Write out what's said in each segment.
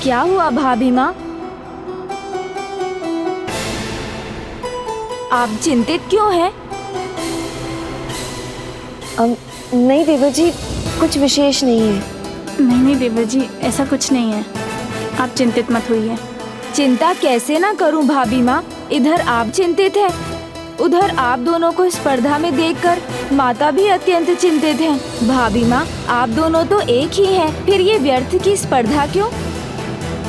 क्या हुआ भाभी माँ? आप चिंतित क्यों हैं? नहीं देवर जी, कुछ विशेष नहीं है। नहीं देवर जी, ऐसा कुछ नहीं है, आप चिंतित मत होइए। चिंता कैसे ना करूं भाभी माँ, इधर आप चिंतित हैं, उधर आप दोनों को स्पर्धा में देखकर माता भी अत्यंत चिंतित हैं। भाभी माँ, आप दोनों तो एक ही हैं, फिर ये व्यर्थ की स्पर्धा क्यों?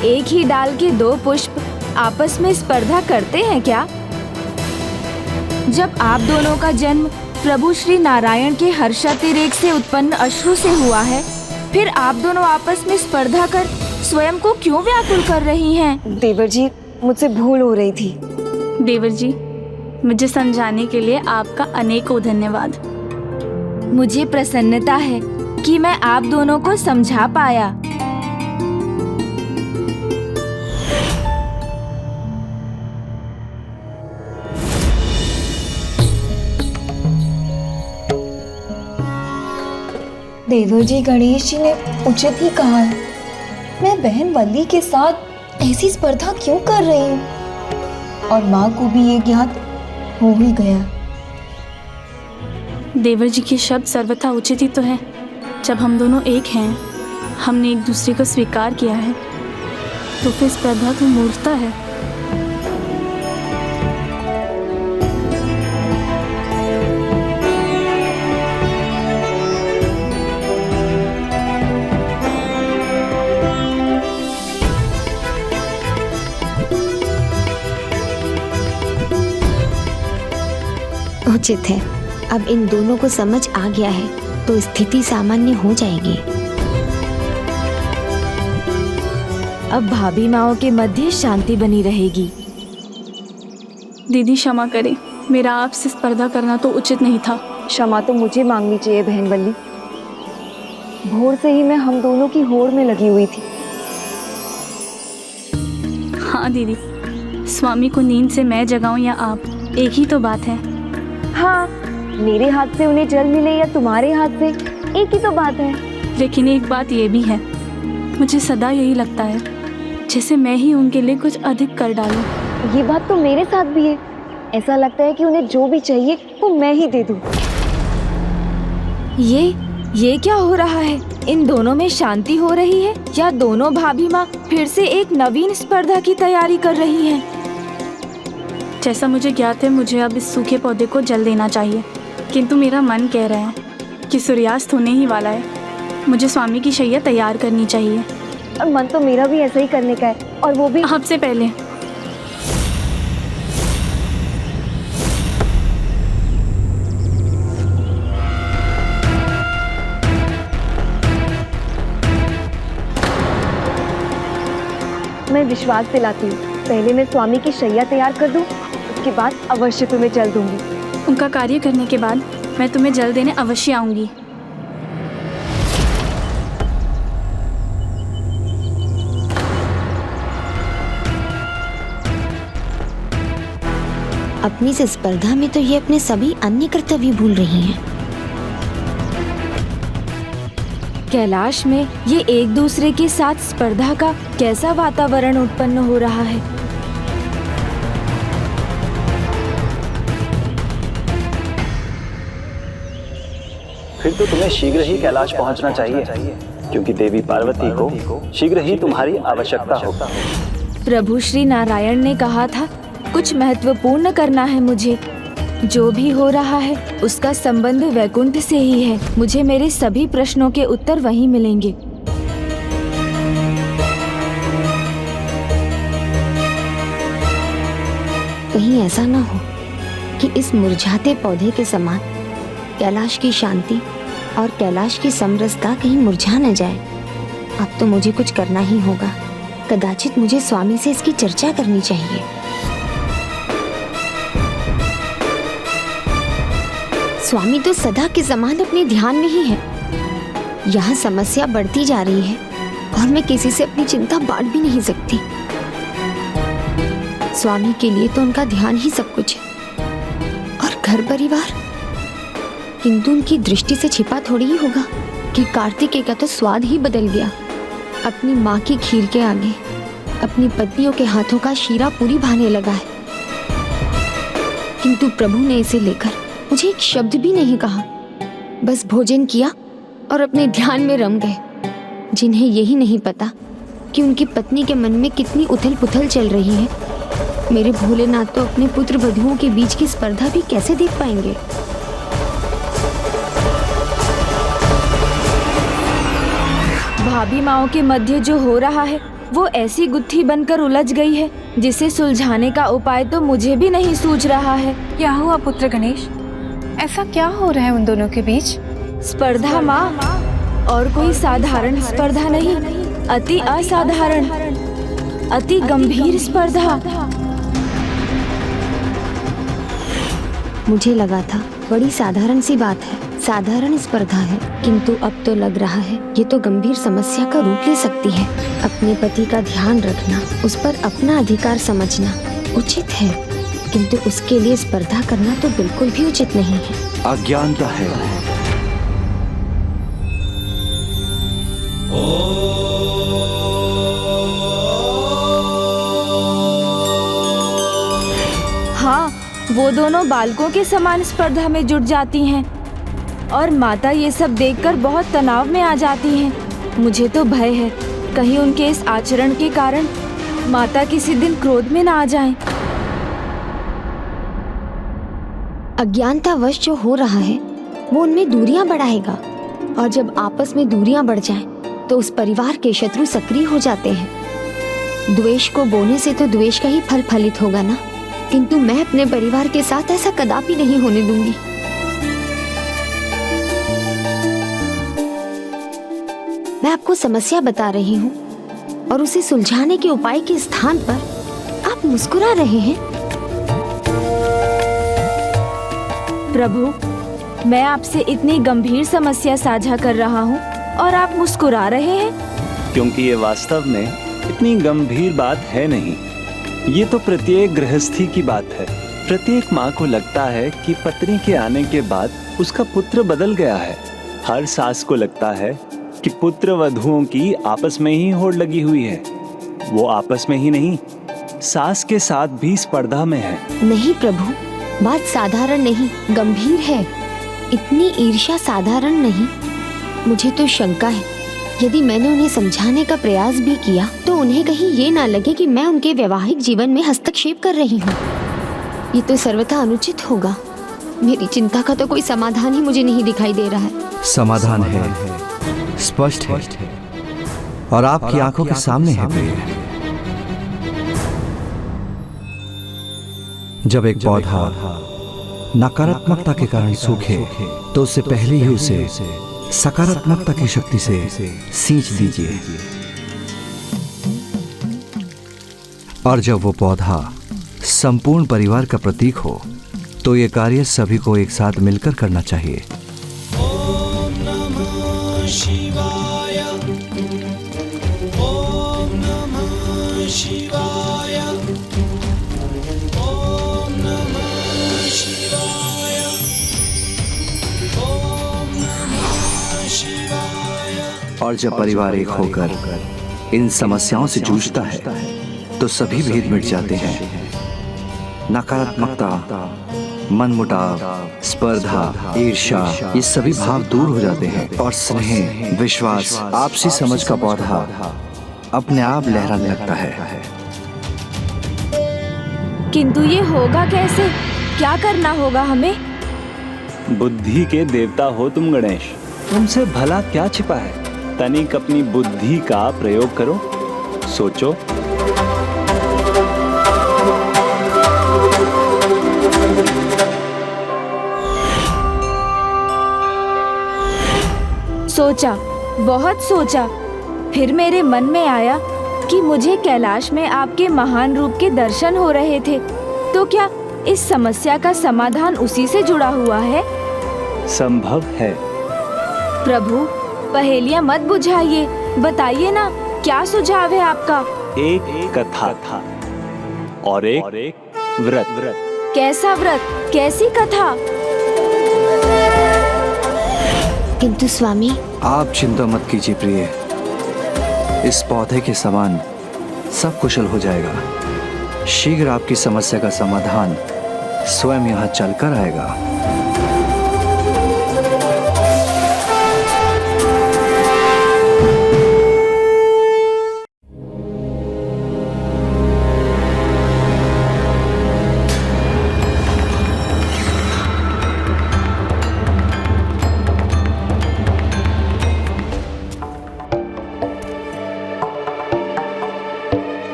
एक ही डाल के दो पुष्प आपस में स्पर्धा करते हैं क्या? जब आप दोनों का जन्म प्रभु श्री नारायण के हर्षातिरेक से उत्पन्न अश्रु से हुआ है, फिर आप दोनों आपस में स्पर्धा कर स्वयं को क्यों व्याकुल कर रही हैं? देवर जी, मुझसे भूल हो रही थी। देवर जी, मुझे समझाने के लिए आपका अनेकों धन्यवाद। मुझे प्रसन्नता है कि मैं आप दोनों को समझा पाया। देवर जी, गणेश जी ने उचित ही कहा है। मैं बहन वल्ली के साथ ऐसी स्पर्धा क्यों कर रही हूँ? और माँ को भी ये ज्ञात हो ही गया। देवर जी के शब्द सर्वथा उचित ही तो है। जब हम दोनों एक हैं, हमने एक दूसरे को स्वीकार किया है, तो फिर स्पर्धा तो मूर्खता है। उचित है। अब इन दोनों को समझ आ गया है तो स्थिति सामान्य हो जाएगी। अब भाभी माओं के मध्य शांति बनी रहेगी। दीदी क्षमा करें, मेरा आपसे स्पर्धा करना तो उचित नहीं था। क्षमा तो मुझे मांगनी चाहिए बहन वल्ली। भोर से ही मैं हम दोनों की होड़ में लगी हुई थी। हाँ दीदी, स्वामी को नींद से मैं जगाऊं या आप, एक ही तो बात है। हाँ, मेरे हाथ से उन्हें जल मिले या तुम्हारे हाथ से, एक ही तो बात है। लेकिन एक बात ये भी है, मुझे सदा यही लगता है जैसे मैं ही उनके लिए कुछ अधिक कर डालूं। ये बात तो मेरे साथ भी है। ऐसा लगता है कि उन्हें जो भी चाहिए वो मैं ही दे दूं। ये क्या हो रहा है? इन दोनों में शांति हो रही है या दोनों भाभी माँ फिर से एक नवीन स्पर्धा की तैयारी कर रही हैं? जैसा मुझे ज्ञात है, मुझे अब इस सूखे पौधे को जल देना चाहिए, किंतु मेरा मन कह रहा है कि सूर्यास्त होने ही वाला है, मुझे स्वामी की शैया तैयार करनी चाहिए। और मन तो मेरा भी ऐसा ही करने का है, और वो भी आपसे पहले। मैं विश्वास दिलाती हूँ, पहले मैं स्वामी की शैया तैयार कर दूं, उसके बाद अवश्य तुम्हें जल दूंगी। उनका कार्य करने के बाद मैं तुम्हें जल देने अवश्य आऊंगी। अपनी इस स्पर्धा में तो ये अपने सभी अन्य कर्तव्य भूल रही हैं। कैलाश में ये एक दूसरे के साथ स्पर्धा का कैसा वातावरण उत्पन्न हो रहा है? फिर तो तुम्हें शीघ्र ही कैलाश पहुंचना चाहिए, क्योंकि देवी पार्वती को शीघ्र ही तुम्हारी आवश्यकता होगा। प्रभु श्री नारायण ने कहा था कुछ महत्वपूर्ण करना है मुझे। जो भी हो रहा है उसका संबंध वैकुंठ से ही है। मुझे मेरे सभी प्रश्नों के उत्तर वहीं मिलेंगे। कहीं ऐसा ना हो कि इस मुरझाते पौधे के समान कैलाश की शांति और कैलाश की समरसता कहीं मुरझा न जाए। अब तो मुझे कुछ करना ही होगा। कदाचित मुझे स्वामी से इसकी चर्चा करनी चाहिए। स्वामी तो सदा के समान अपने ध्यान में ही है। यहाँ समस्या बढ़ती जा रही है और मैं किसी से अपनी चिंता बांट भी नहीं सकती। स्वामी के लिए तो उनका ध्यान ही सब कुछ है और घर परिवार, किंतु उनकी दृष्टि से छिपा थोड़ी ही होगा कि कार्तिकेय का तो स्वाद ही बदल गया अपनी माँ की खीर के आगे। अपनी पत्नियों के हाथों का शीरा पूरी भाने लगा है, किंतु प्रभु ने इसे लेकर मुझे एक शब्द भी नहीं कहा। बस भोजन किया और अपने ध्यान में रम गए। जिन्हें यही नहीं पता कि उनकी पत्नी के मन में कितनी उथल पुथल चल रही है। मेरे भोलेनाथ तो अपने पुत्र वधुओं के बीच की स्पर्धा भी कैसे देख पाएंगे। भाभी माओं के मध्य जो हो रहा है वो ऐसी गुत्थी बनकर उलझ गई है जिसे सुलझाने का उपाय तो मुझे भी नहीं सूझ रहा है। क्या हुआ पुत्र गणेश? ऐसा क्या हो रहा है उन दोनों के बीच? स्पर्धा माँ, और कोई साधारण स्पर्धा नहीं, अति असाधारण, अति गंभीर स्पर्धा। मुझे लगा था बड़ी साधारण सी बात है, साधारण स्पर्धा है, किंतु अब तो लग रहा है ये तो गंभीर समस्या का रूप ले सकती है। अपने पति का ध्यान रखना, उस पर अपना अधिकार समझना उचित है, किंतु उसके लिए स्पर्धा करना तो बिल्कुल भी उचित नहीं है। अज्ञानता है। हाँ, वो दोनों बालकों के समान स्पर्धा में जुट जाती हैं और माता ये सब देखकर बहुत तनाव में आ जाती हैं। मुझे तो भय है कहीं उनके इस आचरण के कारण माता किसी दिन क्रोध में ना आ जाएं। अज्ञानतावश जो हो रहा है वो उनमें दूरियां बढ़ाएगा, और जब आपस में दूरियां बढ़ जाएं, तो उस परिवार के शत्रु सक्रिय हो जाते हैं। द्वेष को बोने से तो द्वेष का ही फल फलित होगा ना, किंतु मैं अपने परिवार के साथ ऐसा कदापि नहीं होने दूंगी। मैं आपको समस्या बता रही हूँ और उसे सुलझाने के उपाय के स्थान पर आप मुस्कुरा रहे हैं। प्रभु, मैं आपसे इतनी गंभीर समस्या साझा कर रहा हूँ और आप मुस्कुरा रहे हैं। क्योंकि ये वास्तव में इतनी गंभीर बात है नहीं। ये तो प्रत्येक गृहस्थी की बात है। प्रत्येक माँ को लगता है कि पत्नी के आने के बाद उसका पुत्र बदल गया है। हर सास को लगता है कि पुत्र वधुओं की आपस में ही होड़ लगी हुई है। वो आपस में ही नहीं, सास के साथ भी स्पर्धा में है। नहीं प्रभु, बात साधारण नहीं, गंभीर है। इतनी ईर्ष्या साधारण नहीं। मुझे तो शंका है, यदि मैंने उन्हें समझाने का प्रयास भी किया तो उन्हें कहीं ये ना लगे कि मैं उनके वैवाहिक जीवन में हस्तक्षेप कर रही हूँ। ये तो सर्वथा अनुचित होगा। मेरी चिंता का तो कोई समाधान ही मुझे नहीं दिखाई दे रहा है। समाधान है, स्पष्ट है और आपकी आंखों के सामने है प्रिय। जब एक पौधा नकारात्मकता के कारण सूखे तो उससे पहले ही उसे सकारात्मकता की शक्ति से सींच दीजिए, और जब वो पौधा संपूर्ण परिवार का प्रतीक हो तो ये कार्य सभी को एक साथ मिलकर करना चाहिए। ओम नमः शिवाय, ओम नमः शिवाय, ओम नमः शिवाय, ओम नमः शिवाय। और जब परिवार एक होकर इन समस्याओं से जूझता है तो सभी भेद मिट जाते हैं। नकारात्मकता, मनमुटाव, स्पर्धा, ईर्ष्या, ये सभी भाव दूर हो जाते हैं और स्नेह, विश्वास, आपसी समझ का पौधा अपने आप लहराने लगता है। किंतु ये होगा कैसे? क्या करना होगा हमें? बुद्धि के देवता हो तुम गणेश, तुमसे भला क्या छिपा है? तनिक अपनी बुद्धि का प्रयोग करो, सोचो। सोचा, बहुत सोचा। फिर मेरे मन में आया कि मुझे कैलाश में आपके महान रूप के दर्शन हो रहे थे, तो क्या इस समस्या का समाधान उसी से जुड़ा हुआ है? संभव है। प्रभु, पहेलियां मत बुझाइए, बताइए ना क्या सुझाव है आपका? एक कथा था और एक व्रत। कैसा व्रत? कैसी कथा? किंतु स्वामी, आप चिंता मत कीजिए प्रिय। इस पौधे के समान सब कुशल हो जाएगा। शीघ्र आपकी समस्या का समाधान स्वयं यहाँ चलकर आएगा।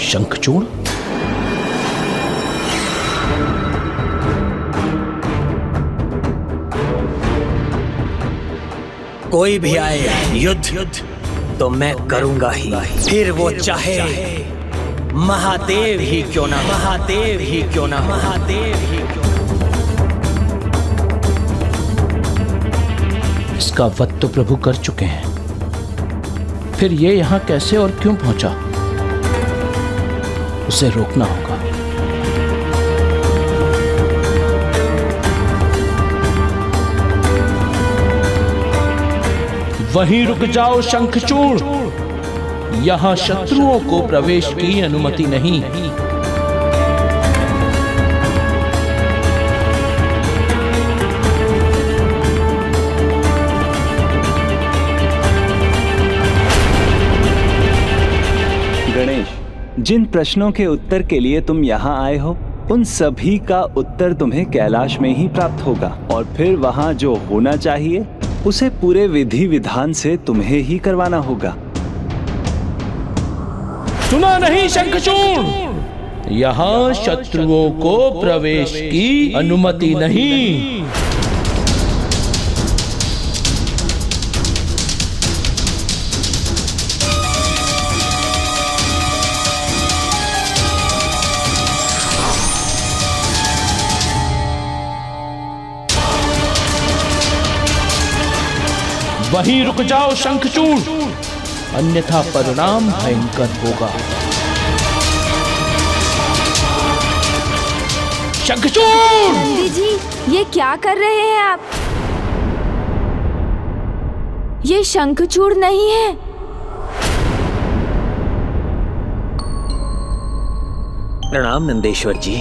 शंखचूड़? कोई भी आए युद्ध तो मैं करूंगा ही, फिर वो चाहे महादेव ही क्यों ना, महादेव ही क्यों ना, महादेव ही क्यों ना। इसका वध तो प्रभु कर चुके हैं, फिर ये यहां कैसे और क्यों पहुंचा? उसे रोकना होगा। वहीं रुक जाओ शंखचूड़, यहां शत्रुओं को प्रवेश की अनुमति नहीं। गणेश, जिन प्रश्नों के उत्तर के लिए तुम यहाँ आए हो, उन सभी का उत्तर तुम्हें कैलाश में ही प्राप्त होगा, और फिर वहाँ जो होना चाहिए उसे पूरे विधि विधान से तुम्हें ही करवाना होगा। सुना नहीं शंखचूड़, यहां शत्रुओं को प्रवेश की अनुमति नहीं। वहीं रुक जाओ शंखचूड़, अन्यथा परिणाम भयंकर होगा। शंखचूड़! नंदी जी, ये क्या कर रहे हैं आप? ये शंखचूड़ नहीं है। प्रणाम नंदेश्वर जी,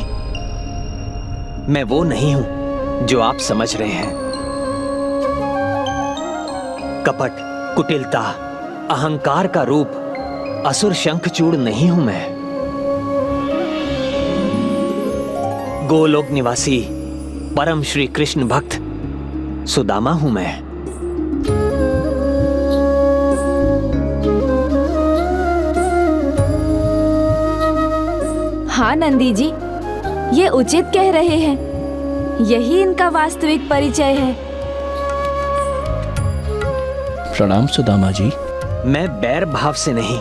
मैं वो नहीं हूं जो आप समझ रहे हैं। कपट, कुटिलता, अहंकार का रूप असुर शंखचूड़ नहीं हूं मैं। गोलोक निवासी परम श्री कृष्ण भक्त सुदामा हूं मैं। हाँ नंदी जी, ये उचित कह रहे हैं। यही इनका वास्तविक परिचय है। प्रणाम सुदामा जी। मैं बैर भाव से नहीं,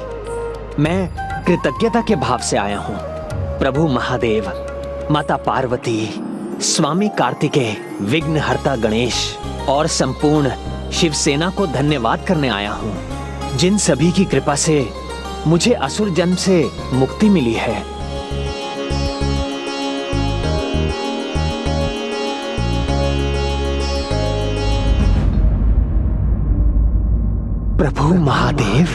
मैं कृतज्ञता के भाव से आया हूं। प्रभु महादेव, माता पार्वती, स्वामी कार्तिकेय, विघ्नहर्ता गणेश और संपूर्ण शिवसेना को धन्यवाद करने आया हूं, जिन सभी की कृपा से मुझे असुर जन्म से मुक्ति मिली है। प्रभु महादेव,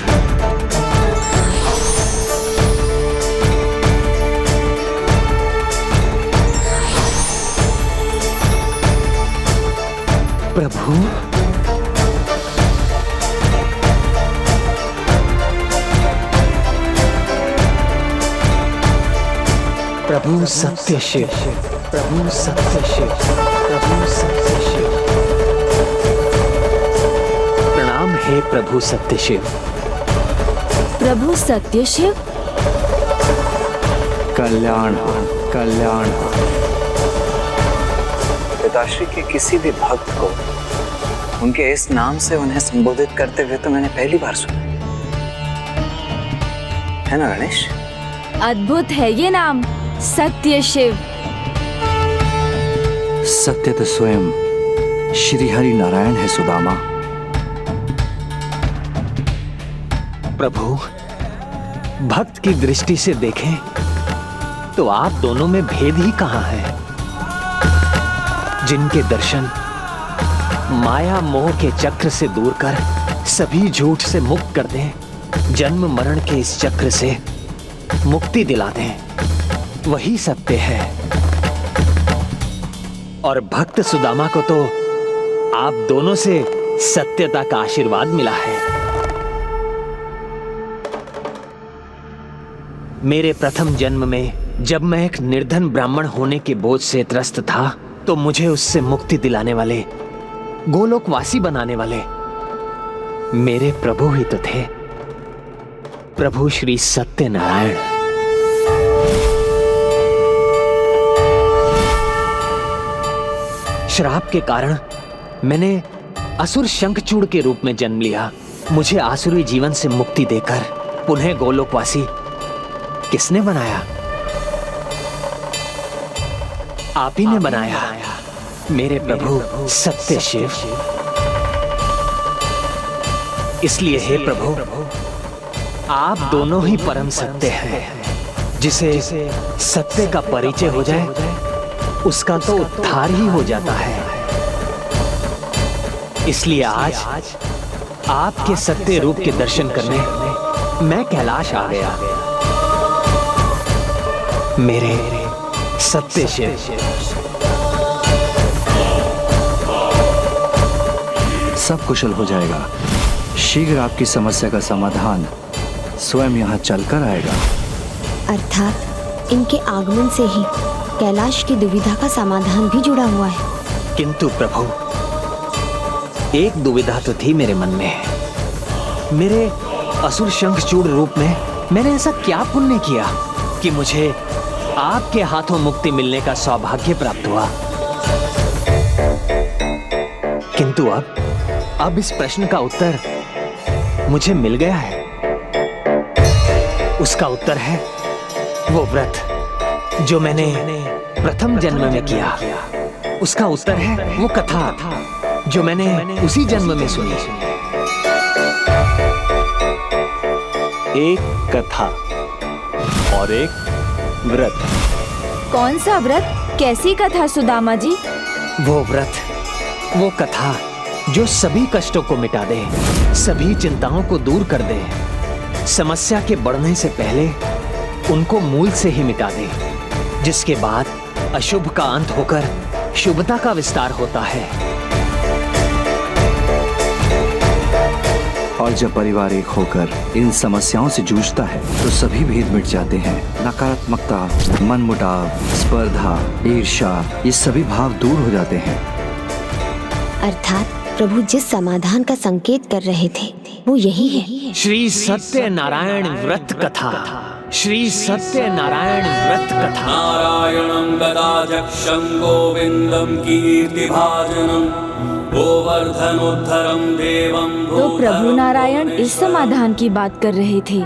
प्रभु, प्रभु सत्य शिव, प्रभु सत्य शिव, प्रभु सत्य शिव। प्रणाम हे प्रभु सत्य शिव। प्रभु सत्य शिव, कल्याण कल्याण। पिताश्री के किसी भी भक्त को उनके इस नाम से उन्हें संबोधित करते हुए तो मैंने पहली बार सुना, है ना गणेश? अद्भुत है ये नाम, सत्य शिव। सत्य तो स्वयं श्री हरि नारायण है सुदामा। प्रभु, भक्त की दृष्टि से देखें तो आप दोनों में भेद ही कहां है? जिनके दर्शन माया मोह के चक्र से दूर कर सभी झूठ से मुक्त कर दें, जन्म मरण के इस चक्र से मुक्ति दिला दें, वही सत्य है। और भक्त सुदामा को तो आप दोनों से सत्यता का आशीर्वाद मिला है। मेरे प्रथम जन्म में जब मैं एक निर्धन ब्राह्मण होने के बोझ से त्रस्त था, तो मुझे उससे मुक्ति दिलाने वाले, गोलोकवासी बनाने वाले मेरे प्रभु ही तो थे, प्रभु श्री सत्यनारायण। श्राप के कारण मैंने असुर शंखचूड़ के रूप में जन्म लिया। मुझे आसुरी जीवन से मुक्ति देकर पुनः गोलोकवासी किसने बनाया? आप ही ने बनाया, मेरे प्रभु सत्य शिव। इसलिए हे प्रभु, आप दोनों ही परम सत्य हैं। जिसे सत्य का परिचय हो जाए, उसका तो उद्धार ही हो जाता है। इसलिए आज आपके सत्य रूप के दर्शन करने मैं कैलाश आ गया, मेरे सत्य शिव। सब कुशल हो जाएगा। शीघ्र आपकी समस्या का समाधान स्वयं यहाँ चलकर आएगा। अर्थात इनके आगमन से ही कैलाश की दुविधा का समाधान भी जुड़ा हुआ है। किंतु प्रभु, एक दुविधा तो थी मेरे मन में। मेरे असुर शंखचूड़ रूप में मैंने ऐसा क्या पुण्य किया कि मुझे आपके हाथों मुक्ति मिलने का सौभाग्य प्राप्त हुआ? किंतु अब इस प्रश्न का उत्तर मुझे मिल गया है। उसका उत्तर है वो व्रत जो मैंने प्रथम जन्म में किया। उसका उत्तर है वो कथा जो मैंने उसी जन्म में सुनी। एक कथा और एक व्रत। कौन सा व्रत, कैसी कथा सुदामा जी? वो व्रत, वो कथा जो सभी कष्टों को मिटा दे, सभी चिंताओं को दूर कर दे, समस्या के बढ़ने से पहले उनको मूल से ही मिटा दे, जिसके बाद अशुभ का अंत होकर शुभता का विस्तार होता है। और जब परिवार एक होकर इन समस्याओं से जूझता है तो सभी भेद मिट जाते हैं। नकारात्मकता, मनमुटाव, स्पर्धा, ईर्ष्या, ये सभी भाव दूर हो जाते हैं। अर्थात प्रभु जिस समाधान का संकेत कर रहे थे वो यही है। श्री सत्यनारायण व्रत कथा। श्री सत्यनारायण व्रत कथा। नारायणं गदाध्यक्षं गोविंदं कीर्तिभाजनं गोवर्धनोद्धरं देवं। तो प्रभु नारायण इस समाधान की बात कर रहे थे।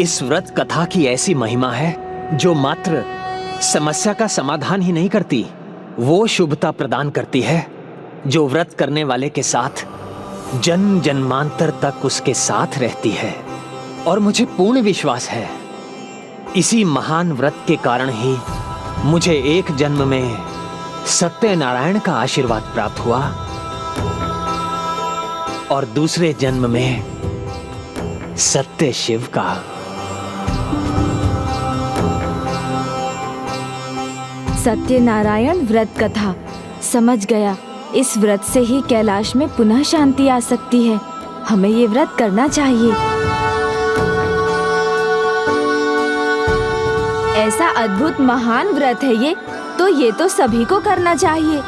इस व्रत कथा की ऐसी महिमा है जो मात्र समस्या का समाधान ही नहीं करती, वो शुभता प्रदान करती है जो व्रत करने वाले के साथ जन्म जन्मांतर तक उसके साथ रहती है। और मुझे पूर्ण विश्वास है इसी महान व्रत के कारण ही मुझे एक जन्म में सत्यनारायण का आशीर्वाद प्राप्त हुआ और दूसरे जन्म में सत्य शिव का। सत्यनारायण व्रत कथा, समझ गया। इस व्रत से ही कैलाश में पुनः शांति आ सकती है। हमें ये व्रत करना चाहिए। ऐसा अद्भुत महान व्रत है ये तो सभी को करना चाहिए।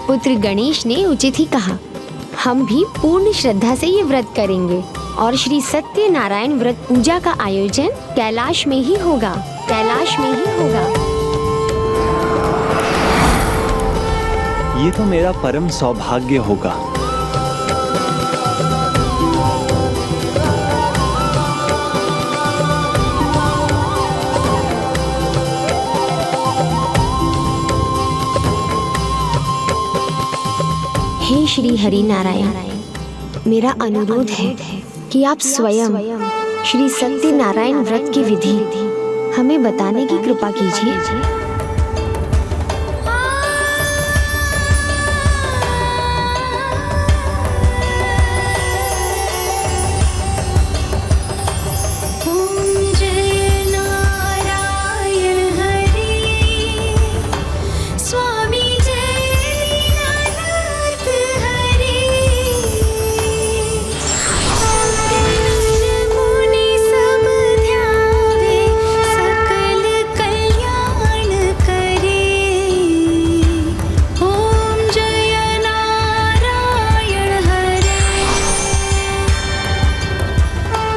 पुत्र गणेश ने उचित ही कहा। हम भी पूर्ण श्रद्धा से ये व्रत करेंगे और श्री सत्यनारायण व्रत पूजा का आयोजन कैलाश में ही होगा। कैलाश में ही होगा। ये तो मेरा परम सौभाग्य होगा। हे श्री हरि नारायण, मेरा अनुरोध है कि आप स्वयं श्री सत्यनारायण व्रत की विधि हमें बताने की कृपा कीजिए।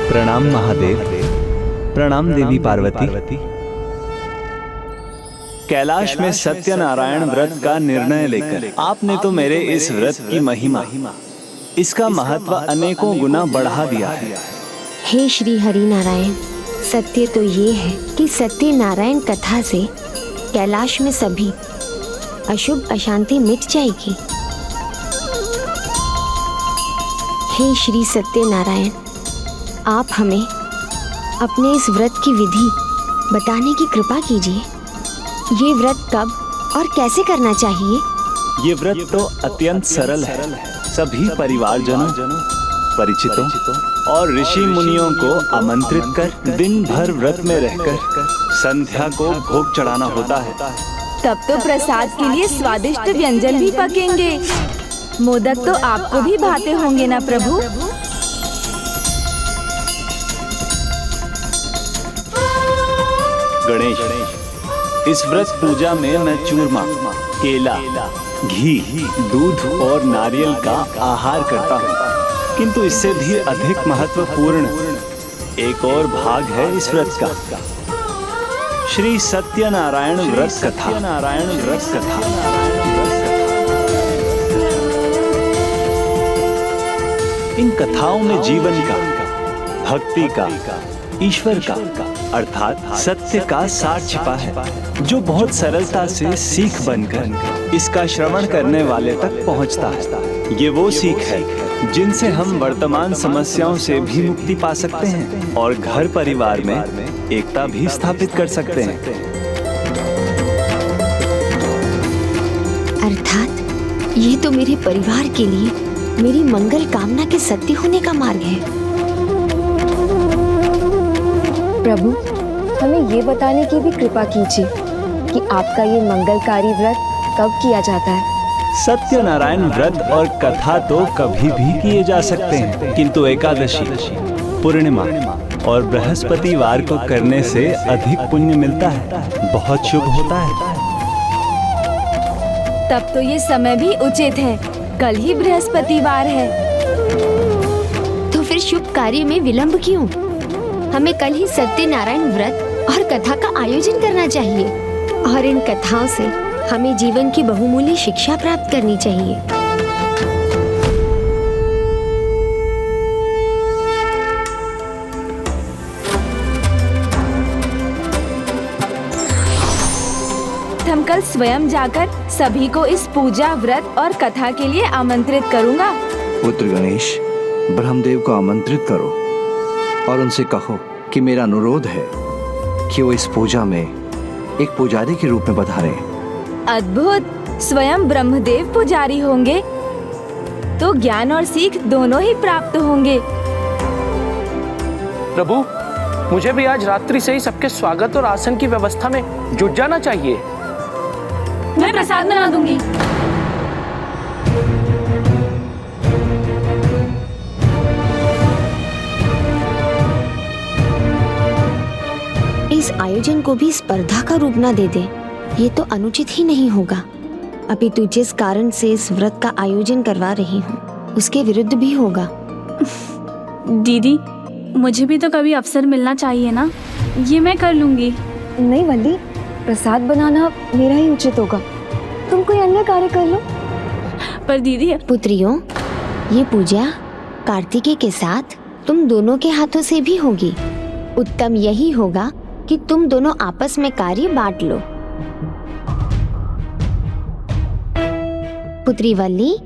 प्रणाम महादेव। प्रणाम देवी पार्वती। कैलाश में सत्यनारायण व्रत का निर्णय लेकर आपने तो मेरे इस व्रत की महिमा, इसका महत्व अनेकों गुना बढ़ा दिया है। हे श्री हरि नारायण, सत्य तो ये है कि सत्यनारायण कथा से कैलाश में सभी अशुभ अशांति मिट जाएगी। हे श्री सत्यनारायण, आप हमें अपने इस व्रत की विधि बताने की कृपा कीजिए। ये व्रत कब और कैसे करना चाहिए? ये व्रत तो अत्यंत सरल है। सभी परिवारजनों, परिचितों और ऋषि मुनियों को आमंत्रित कर दिन भर व्रत में रहकर संध्या को भोग चढ़ाना होता है। तब तो प्रसाद के लिए स्वादिष्ट व्यंजन भी पकेंगे। मोदक तो आपको भी भाते होंगे ना प्रभु? गणेश, इस व्रत पूजा में मैं चूरमा, केला, घी, दूध और नारियल का आहार करता हूँ, किंतु इससे भी अधिक महत्वपूर्ण एक और भाग है इस व्रत का, श्री सत्यनारायण व्रत कथा। इन कथाओं में जीवन का, भक्ति का, ईश्वर का अर्थात सत्य का सार छिपा है, जो बहुत सरलता से सीख बनकर इसका श्रवण करने वाले तक पहुंचता है। ये वो सीख है जिनसे हम वर्तमान समस्याओं से भी मुक्ति पा सकते हैं और घर परिवार में एकता भी स्थापित कर सकते हैं। अर्थात ये तो मेरे परिवार के लिए मेरी मंगल कामना के सत्य होने का मार्ग है। प्रभु, हमें ये बताने की भी कृपा कीजिए कि आपका ये मंगलकारी व्रत कब किया जाता है? सत्यनारायण व्रत और कथा तो कभी भी किए जा सकते हैं, किंतु एकादशी, पूर्णिमा और बृहस्पतिवार को करने से अधिक पुण्य मिलता है, बहुत शुभ होता है। तब तो ये समय भी उचित है, कल ही बृहस्पतिवार है। तो फिर शुभ कार्य में विलंब क्यों? हमें कल ही सत्यनारायण व्रत और कथा का आयोजन करना चाहिए और इन कथाओं से हमें जीवन की बहुमूल्य शिक्षा प्राप्त करनी चाहिए। हम कल स्वयं जाकर सभी को इस पूजा, व्रत और कथा के लिए आमंत्रित करूंगा। पुत्र गणेश, ब्रह्मदेव को आमंत्रित करो और उनसे कहो कि मेरा अनुरोध है कि वो इस पूजा में एक पुजारी के रूप में पधारें। अद्भुत! स्वयं ब्रह्मदेव पुजारी होंगे तो ज्ञान और सीख दोनों ही प्राप्त होंगे। प्रभु, मुझे भी आज रात्रि से ही सबके स्वागत और आसन की व्यवस्था में जुट जाना चाहिए। मैं प्रसाद बना दूंगी। इस आयोजन को भी स्पर्धा का रूप न दे दे, ये तो अनुचित ही नहीं होगा। अभी तू जिस कारण से इस व्रत का आयोजन करवा रही हूँ उसके विरुद्ध भी होगा। दीदी, मुझे भी तो कभी अवसर मिलना चाहिए ना, ये मैं कर लूंगी। नहीं वल्ली, प्रसाद बनाना मेरा ही उचित होगा, तुम कोई अन्य कार्य कर लो। पर दीदी, पुत्रियों, ये पूजा कार्तिकेय के साथ तुम दोनों के हाथों से भी होगी। उत्तम यही होगा कि तुम दोनों आपस में कार्य बांट लो। पुत्री वल्ली,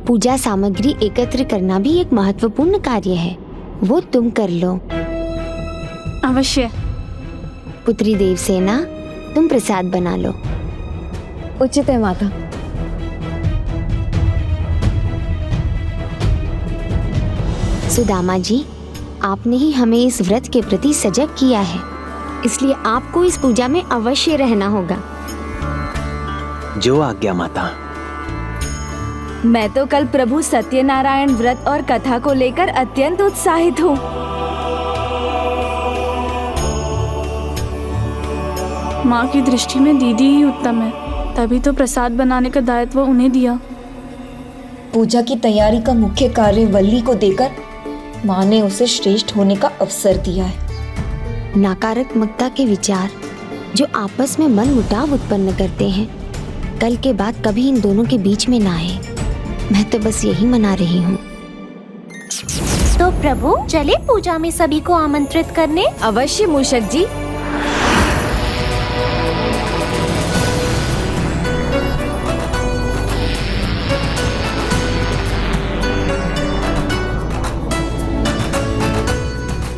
पूजा सामग्री एकत्र करना भी एक महत्वपूर्ण कार्य है, वो तुम कर लो। अवश्य। पुत्री देवसेना, तुम प्रसाद बना लो। उचित है माता। सुदामा जी, आपने ही हमें इस व्रत के प्रति सजग किया है, इसलिए आपको इस पूजा में अवश्य रहना होगा। जो आज्ञा माता। मैं तो कल प्रभु सत्यनारायण व्रत और कथा को लेकर अत्यंत उत्साहित हूँ। माँ की दृष्टि में दीदी ही उत्तम है, तभी तो प्रसाद बनाने का दायित्व उन्हें दिया। पूजा की तैयारी का मुख्य कार्य वल्ली को देकर माँ ने उसे श्रेष्ठ होने का अवसर दिया है। नकारात्मकता के विचार जो आपस में मन मुटाव उत्पन्न करते हैं, कल के बाद कभी इन दोनों के बीच में ना आए। मैं तो बस यही मना रही हूँ। तो प्रभु चले पूजा में सभी को आमंत्रित करने। अवश्य मूषक जी।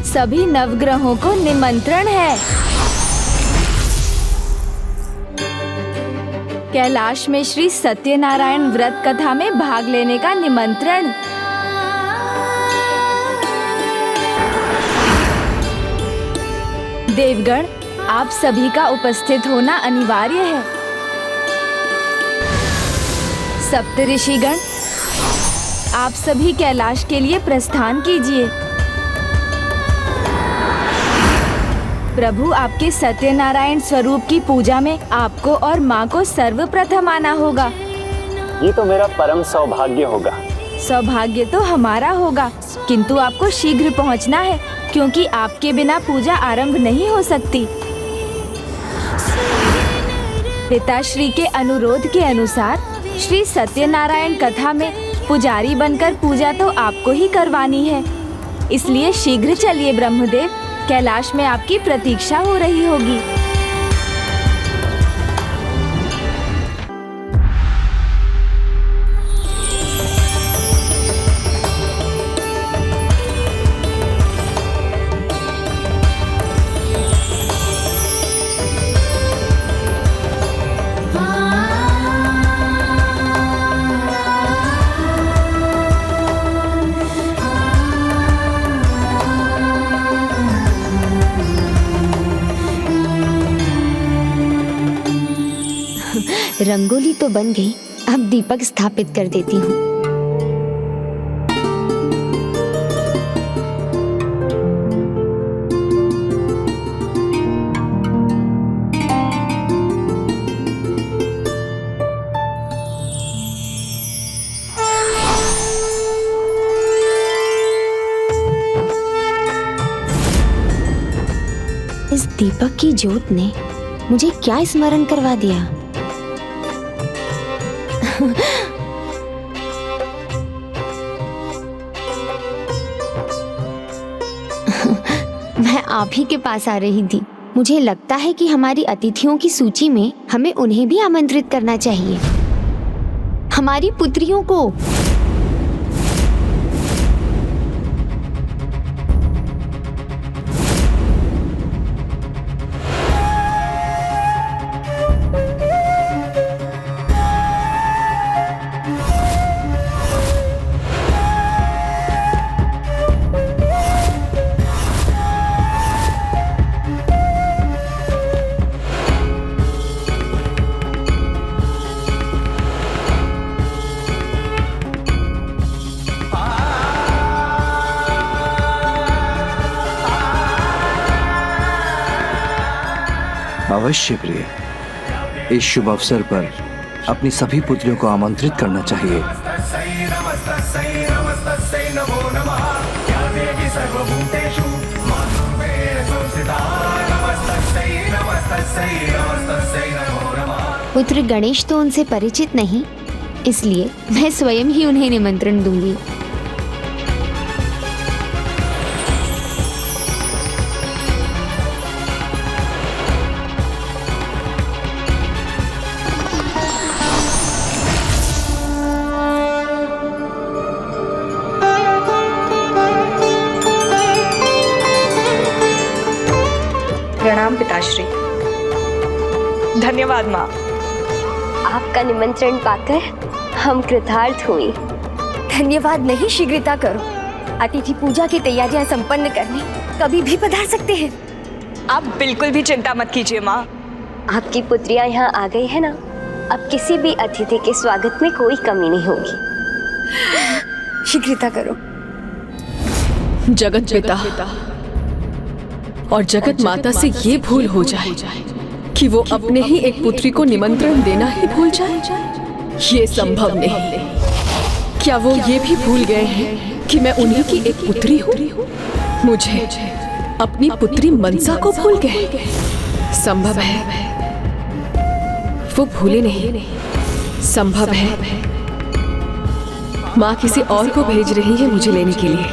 सभी नवग्रहों को निमंत्रण है। कैलाश में श्री सत्यनारायण व्रत कथा में भाग लेने का निमंत्रण। देवगण, आप सभी का उपस्थित होना अनिवार्य है। सप्तऋषिगण, आप सभी कैलाश के लिए प्रस्थान कीजिए। प्रभु आपके सत्यनारायण स्वरूप की पूजा में आपको और माँ को सर्वप्रथम आना होगा। ये तो मेरा परम सौभाग्य होगा। सौभाग्य तो हमारा होगा, किंतु आपको शीघ्र पहुँचना है, क्योंकि आपके बिना पूजा आरंभ नहीं हो सकती। पिताश्री के अनुरोध के अनुसार श्री सत्यनारायण कथा में पुजारी बनकर पूजा तो आपको ही करवानी है, इसलिए शीघ्र चलिए ब्रह्मदेव। कैलाश में आपकी प्रतीक्षा हो रही होगी। रंगोली तो बन गई, अब दीपक स्थापित कर देती हूँ। इस दीपक की ज्योत ने मुझे क्या स्मरण करवा दिया। मैं आप ही के पास आ रही थी। मुझे लगता है कि हमारी अतिथियों की सूची में हमें उन्हें भी आमंत्रित करना चाहिए, हमारी पुत्रियों को। अवश्य प्रिय, इस शुभ अवसर पर अपनी सभी पुत्रियों को आमंत्रित करना चाहिए। पुत्र गणेश तो उनसे परिचित नहीं, इसलिए मैं स्वयं ही उन्हें निमंत्रण दूंगी। प्रणाम पिताश्री। धन्यवाद माँ। आपका निमंत्रण पाकर हम कृतार्थ हुई। धन्यवाद नहीं शीघ्रता करो, अतिथि पूजा की तैयारियां संपन्न करने कभी भी पधार सकते हैं। आप बिल्कुल भी चिंता मत कीजिए माँ। आपकी पुत्रियां यहाँ आ गई है ना, अब किसी भी अतिथि के स्वागत में कोई कमी नहीं होगी। शीघ्रता करो। जगत पिता और जगत माता से ये भूल हो जाए कि वो अपने ही एक पुत्री को निमंत्रण देना ही भूल जाए, ये संभव नहीं। क्या वो ये भी भूल गए हैं कि मैं उन्हीं की एक पुत्री हूँ? मुझे अपनी पुत्री मनसा को भूल गए? संभव है वो भूले नहीं। संभव है माँ किसी और को भेज रही है मुझे लेने के लिए।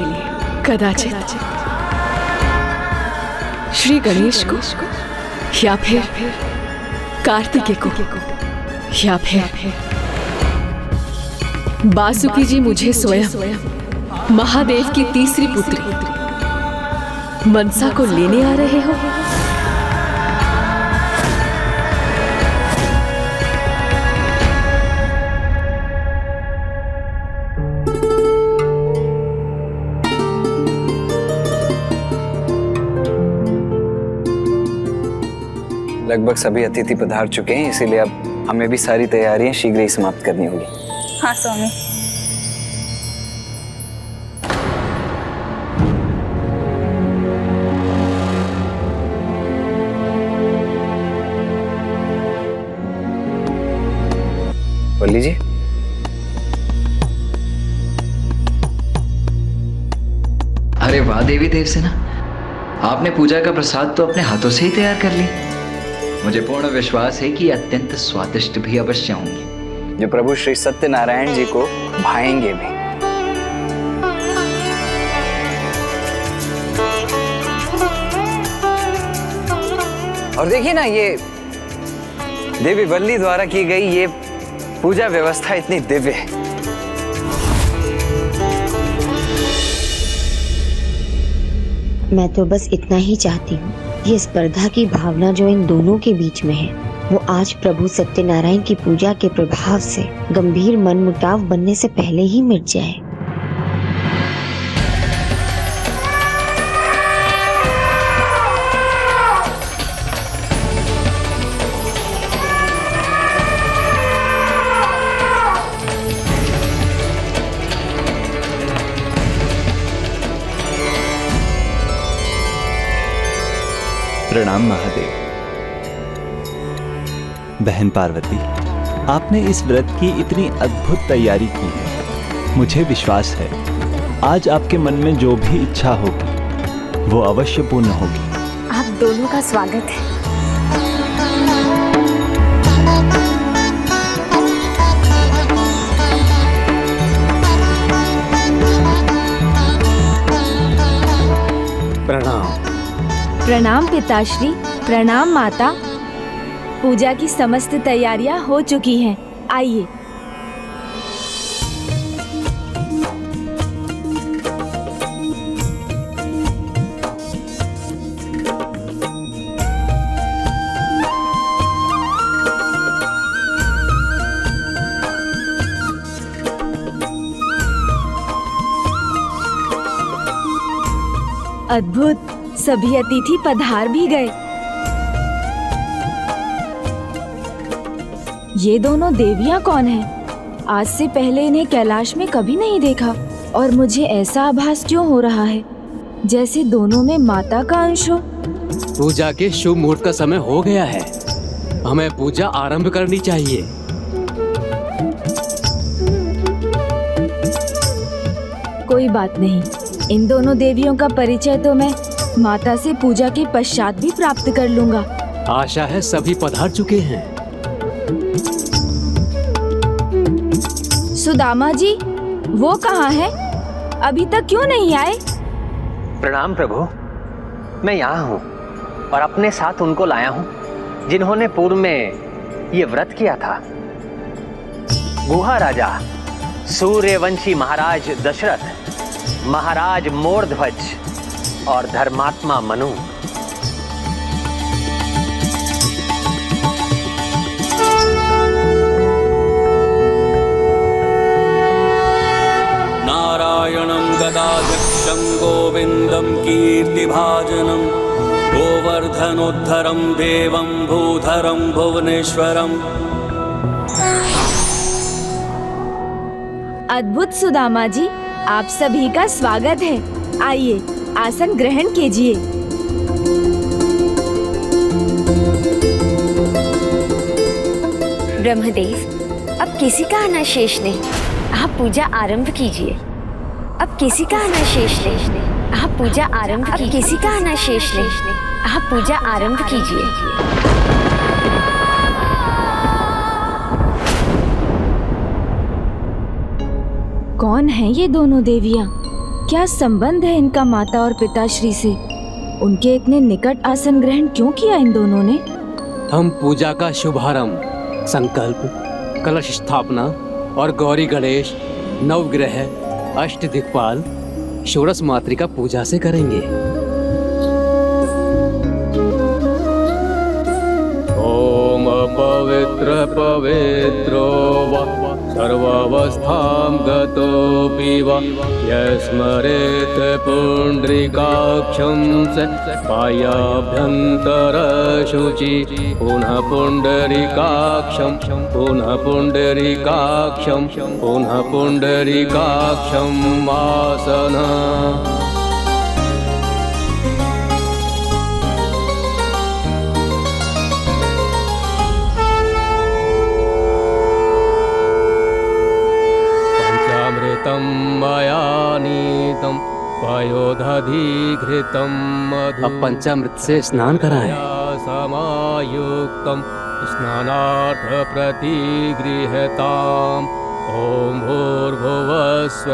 कदाचित श्री गणेश को, या फिर कार्तिकेय को, या फिर बासुकी जी मुझे स्वयं महादेव की तीसरी पुत्री मनसा को लेने आ रहे हो। लगभग सभी अतिथि पधार चुके हैं, इसीलिए अब हमें भी सारी तैयारियां शीघ्र ही समाप्त करनी होगी। हाँ स्वामी। वल्ली जी, अरे वाह देवी देवसेना, आपने पूजा का प्रसाद तो अपने हाथों से ही तैयार कर ली। मुझे पूर्ण विश्वास है कि अत्यंत स्वादिष्ट भी अवश्य होंगे, जो प्रभु श्री सत्यनारायण जी को भाएंगे भी। और देखिए ना, ये देवी वल्ली द्वारा की गई ये पूजा व्यवस्था इतनी दिव्य है। मैं तो बस इतना ही चाहती हूँ, ये स्पर्धा की भावना जो इन दोनों के बीच में है, वो आज प्रभु सत्यनारायण की पूजा के प्रभाव से गंभीर मनमुटाव बनने से पहले ही मिट जाए। प्रणाम महादेव। बहन पार्वती, आपने इस व्रत की इतनी अद्भुत तैयारी की है। मुझे विश्वास है आज आपके मन में जो भी इच्छा होगी वो अवश्य पूर्ण होगी। आप दोनों का स्वागत है। प्रणाम। प्रणाम पिताश्री, प्रणाम माता। पूजा की समस्त तैयारियां हो चुकी हैं, आइए। अद्भुत, सभी अतिथि पधार भी गए। ये दोनों देवियां कौन हैं? आज से पहले इन्हें कैलाश में कभी नहीं देखा और मुझे ऐसा आभास क्यों हो रहा है जैसे दोनों में माता का अंश हो। पूजा के शुभ मुहूर्त का समय हो गया है, हमें पूजा आरंभ करनी चाहिए। कोई बात नहीं, इन दोनों देवियों का परिचय तो मैं माता से पूजा के पश्चात भी प्राप्त कर लूंगा। आशा है सभी पधार चुके हैं। सुदामा जी, वो कहाँ है? अभी तक क्यों नहीं आए? प्रणाम प्रभु, मैं यहाँ हूँ और अपने साथ उनको लाया हूँ जिन्होंने पूर्व में ये व्रत किया था। गुहा राजा सूर्यवंशी महाराज दशरथ, महाराज मोरध्वज और धर्मात्मा मनु। समुद्धरं देवं भूधरं भुवनेश्वरम्। अद्भुत सुदामा जी, आप सभी का स्वागत है। आइए आसन ग्रहण कीजिए। ब्रह्मदेव, अब किसी का आना शेष नहीं, आप पूजा आरंभ कीजिए। अब किसी का आना शेष नहीं, आप पूजा आरंभ कीजिए। किसी का आना शेष नहीं, आप पूजा आरंभ कीजिए। कौन है ये दोनों देवियाँ? क्या संबंध है इनका माता और पिताश्री से? उनके इतने निकट आसन ग्रहण क्यों किया इन दोनों ने? हम पूजा का शुभारंभ संकल्प, कलश स्थापना और गौरी गणेश, नवग्रह, अष्ट दिक्पाल, षोडश मातृका पूजा से करेंगे। ओम पवित्र पवित्रो वा सर्वावस्थां गतोऽपि वा यस्मरेत् पुण्डरीकाक्षं स पायाभ्यन्तर शुचि। पुनः पुण्डरीकाक्षं पुनः पुण्डरीकाक्षं पुनः पुण्डरीकाक्षं आसना। मया नीतं पयोदधिघृतं मधु। अब पंचामृत से स्नान कराएं। समायुक्तं स्नानार्थ प्रतिगृह्यताम्। ओम भूर्भुवस्व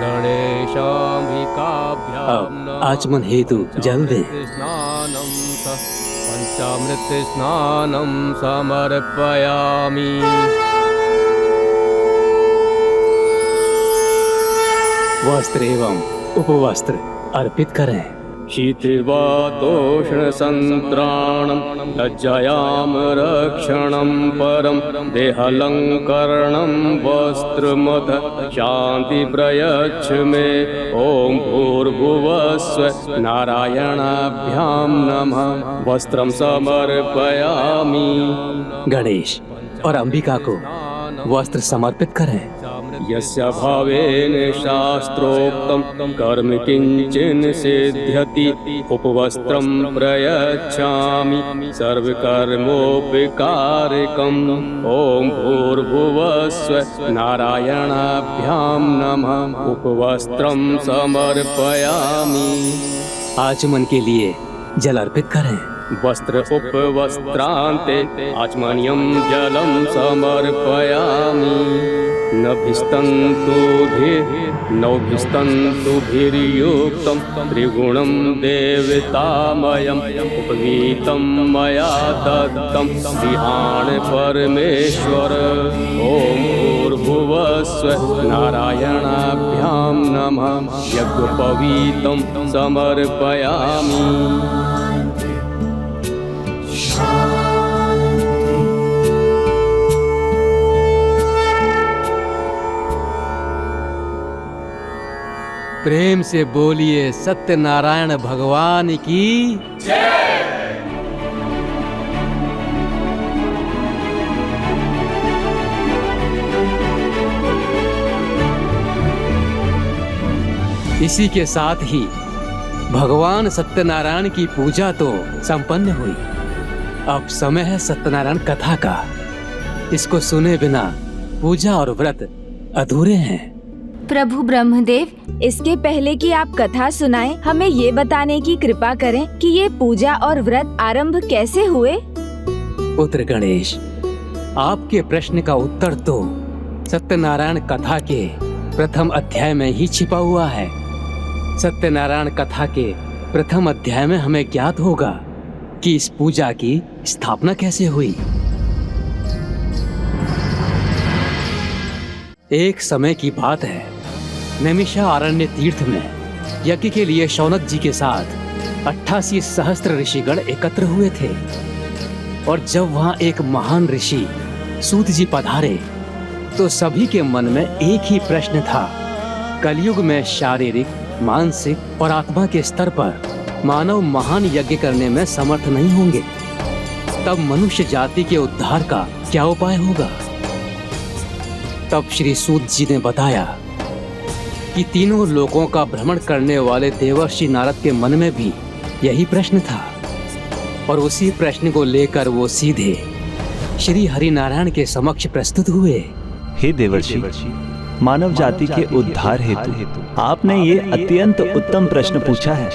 गणेशाम्बिकाभ्यां नमः। आचमन हेतु जल दें। स्नानं पंचामृत स्नानं समर्पयामि। वस्त्र एवं उपवस्त्र अर्पित करें। शीतवातोष्ण संत्राणं लज्जायाम रक्षणं परं देहालंकरणं वस्त्रमथ शांति प्रयच्छ मे। ओम भूर्भुवस्व नारायणाभ्यां नमः। वस्त्रं समर्पयामि। गणेश और अंबिका को वस्त्र समर्पित करें। यस्य भावेन शास्त्रोक्तं कर्म किंचिन सिद्ध्यति। उपवस्त्रं प्रयच्छामि सर्वकर्मोपकारकम्। ओम भूर्भुवस्व नारायणाभ्यां नमः। उपवस्त्रं समर्पयामि। आचमन के लिए जल अर्पित करें। वस्त्र उपवस्त्रान्ते आचमनीयं जलं समर्पयामि। नौभिस्तन्तुभिर्युक्तं त्रिगुणं देवतामयम् उपवीतं मया दत्तं विहाण परमेश्वर। ओम भूर्भुवस्व नारायणाभ्यां नमः। यज्ञोपवीतं समर्पयामि। प्रेम से बोलिए सत्यनारायण भगवान की जय। इसी के साथ ही भगवान सत्यनारायण की पूजा तो संपन्न हुई। अब समय है सत्यनारायण कथा का। इसको सुने बिना पूजा और व्रत अधूरे हैं। प्रभु ब्रह्मदेव, इसके पहले कि आप कथा सुनाएं, हमें ये बताने की कृपा करें कि ये पूजा और व्रत आरंभ कैसे हुए? पुत्र गणेश, आपके प्रश्न का उत्तर तो सत्यनारायण कथा के प्रथम अध्याय में ही छिपा हुआ है। सत्यनारायण कथा के प्रथम अध्याय में हमें ज्ञात होगा कि इस पूजा की स्थापना कैसे हुई। एक समय की बात है, नैमिषा अरण्य तीर्थ में यज्ञ के लिए शौनक जी के साथ 88 सहस्त्र ऋषिगण एकत्र हुए थे। और जब वहां एक महान ऋषि सूत जी पधारे तो सभी के मन में एक ही प्रश्न था। कलयुग में शारीरिक, मानसिक और आत्मा के स्तर पर मानव महान यज्ञ करने में समर्थ नहीं होंगे, तब मनुष्य जाति के उद्धार का क्या उपाय होगा? तब श्री सूत जी ने बताया कि तीनों लोकों का भ्रमण करने वाले देवर्षि नारद के मन में भी यही प्रश्न था, और उसी प्रश्न को लेकर वो सीधे श्री हरिनारायण के समक्ष प्रस्तुत हुए। हे देवर्षि, मानव जाति के उद्धार हेतु आपने ये अत्यंत उत्तम प्रश्न पूछा है।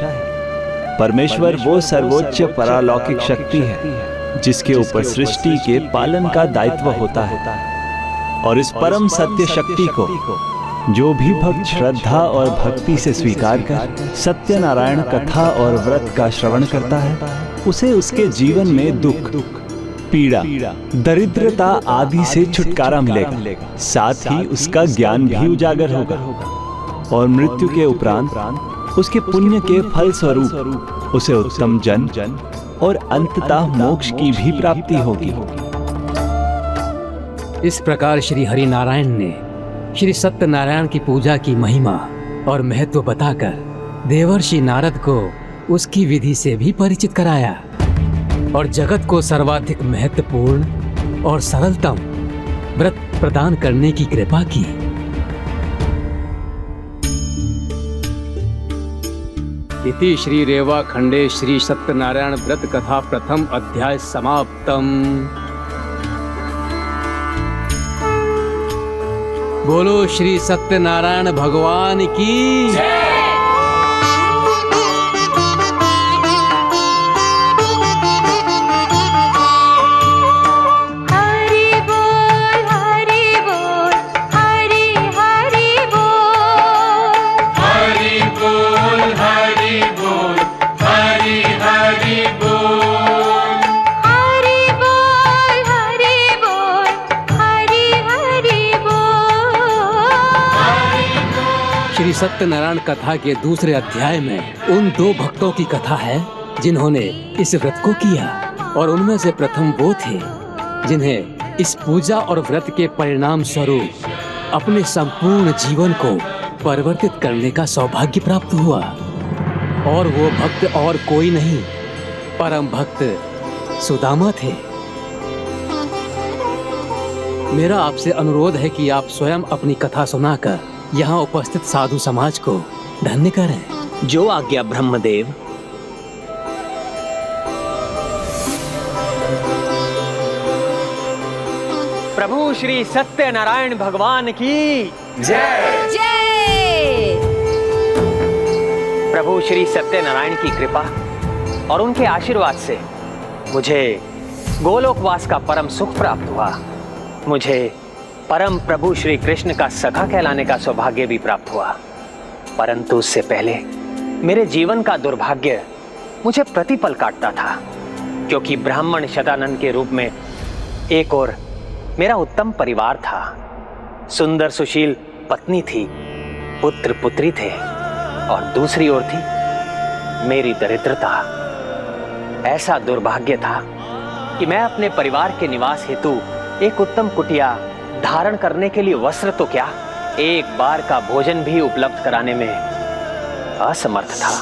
परमेश्वर वो सर्वोच्च परालौकिक शक्ति है जिसके ऊपर सृष्टि के पालन का दायित्व होता है, और इस परम सत्य शक्ति को जो भी भक्त श्रद्धा और भक्ति से स्वीकार कर सत्यनारायण कथा और व्रत का श्रवण करता है, उसे उसके जीवन में दुख, पीड़ा, दरिद्रता आदि से छुटकारा मिलेगा। साथ ही उसका ज्ञान भी उजागर होगा, और मृत्यु के उपरांत उसके पुण्य के फल स्वरूप उसे उत्तम जन और अंततः मोक्ष की भी प्राप्ति होगी। इस प्रकार श्री हरिनारायण ने श्री सत्यनारायण की पूजा की महिमा और महत्व बताकर देवर्षि नारद को उसकी विधि से भी परिचित कराया, और जगत को सर्वाधिक महत्वपूर्ण और सरलतम व्रत प्रदान करने की कृपा की। इति श्री रेवा खंडे श्री सत्यनारायण व्रत कथा प्रथम अध्याय समाप्तम। बोलो श्री सत्यनारायण भगवान की जय। सत्यनारायण कथा के दूसरे अध्याय में उन दो भक्तों की कथा है जिन्होंने इस व्रत को किया, और उनमें से प्रथम वो थे जिन्हें इस पूजा और व्रत के परिणाम स्वरूप अपने संपूर्ण जीवन को परिवर्तित करने का सौभाग्य प्राप्त हुआ। और वो भक्त और कोई नहीं, परम भक्त सुदामा थे। मेरा आपसे अनुरोध है कि आप स्वयं अपनी कथा सुनाकर यहाँ उपस्थित साधु समाज को धन्य करें। जो आज्ञा ब्रह्मदेव। प्रभु श्री सत्यनारायण भगवान की जय। जय। प्रभु श्री सत्यनारायण की कृपा और उनके आशीर्वाद से मुझे गोलोकवास का परम सुख प्राप्त हुआ। मुझे परम प्रभु श्री कृष्ण का सखा कहलाने का सौभाग्य भी प्राप्त हुआ। परंतु उससे पहले मेरे जीवन का दुर्भाग्य मुझे प्रतिपल काटता था, क्योंकि ब्राह्मण शतानंद के रूप में एक और मेरा उत्तम परिवार था, सुंदर सुशील पत्नी थी, पुत्र पुत्री थे, और दूसरी ओर थी मेरी दरिद्रता। ऐसा दुर्भाग्य था कि मैं अपने परिवार के निवास हेतु एक उत्तम कुटिया धारण करने के लिए वस्त्र तो क्या, एक बार का भोजन भी उपलब्ध कराने में असमर्थ था।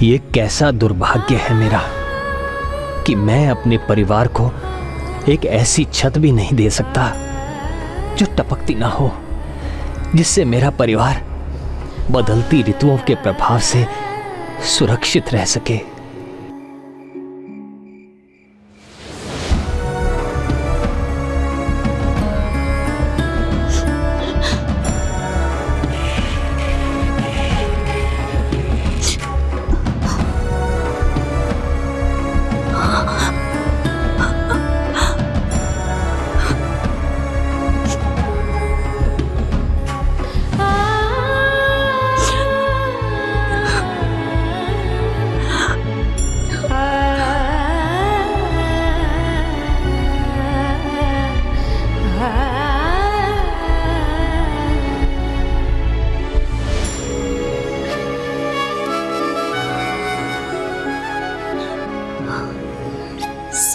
ये कैसा दुर्भाग्य है मेरा कि मैं अपने परिवार को एक ऐसी छत भी नहीं दे सकता जो टपकती ना हो, जिससे मेरा परिवार बदलती ऋतुओं के प्रभाव से सुरक्षित रह सके।